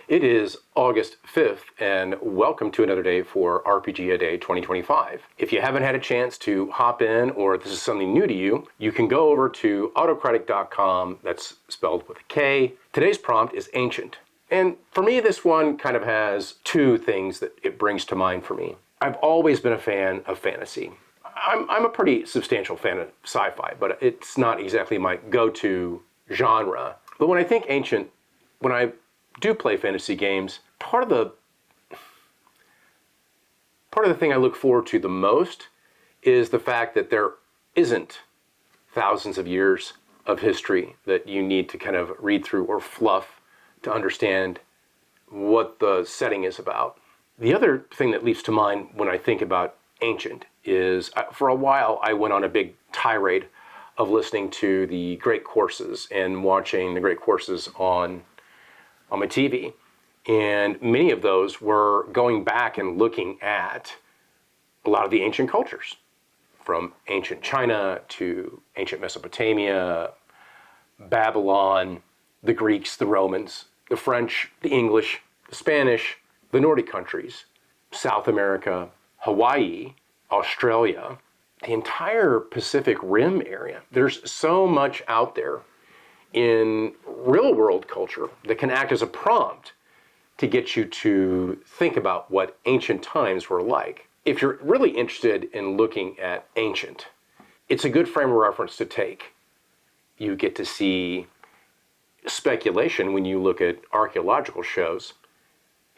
It is August 5th, and welcome to another day for RPG A Day 2025. If you haven't had a chance to hop in, or if this is something new to you, you can go over to autocratic.com, that's spelled with a K. Today's prompt is ancient. And for me, this one kind of has two things that it brings to mind for me. I've always been a fan of fantasy. I'm a pretty substantial fan of sci-fi, but it's not exactly my go-to genre. But when I think ancient, when I do play fantasy games, part of the thing I look forward to the most is the fact that there isn't thousands of years of history that you need to kind of read through or fluff to understand what the setting is about. The other thing that leaps to mind when I think about ancient is, for a while I went on a big tirade of listening to the great courses and watching the great courses on my TV. And many of those were going back and looking at a lot of the ancient cultures, from ancient China to ancient Mesopotamia, Babylon, the Greeks, the Romans, the French, the English, the Spanish, the Nordic countries, South America, Hawaii, Australia, the entire Pacific Rim area. There's so much out there in real world culture that can act as a prompt to get you to think about what ancient times were like. If you're really interested in looking at ancient, it's a good frame of reference to take. You get to see speculation when you look at archaeological shows,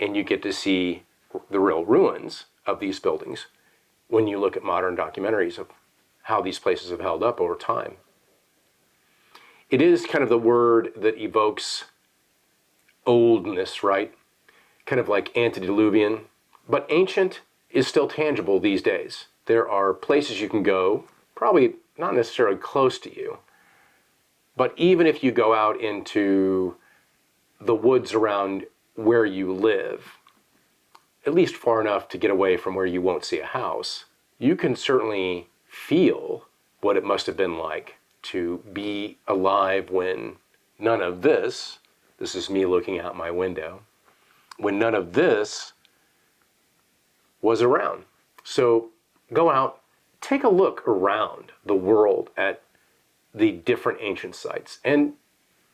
and you get to see the real ruins of these buildings when you look at modern documentaries of how these places have held up over time. It is kind of the word that evokes oldness, right? Kind of like antediluvian. But ancient is still tangible these days. There are places you can go, probably not necessarily close to you, but even if you go out into the woods around where you live, at least far enough to get away from where you won't see a house, you can certainly feel what it must have been like to be alive when none of this is me looking out my window, when none of this was around. So go out, take a look around the world at the different ancient sites. And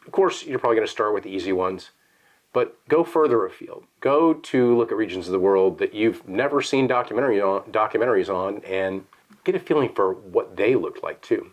of course, you're probably going to start with the easy ones, but go further afield. Go to look at regions of the world that you've never seen documentaries on, and get a feeling for what they looked like too.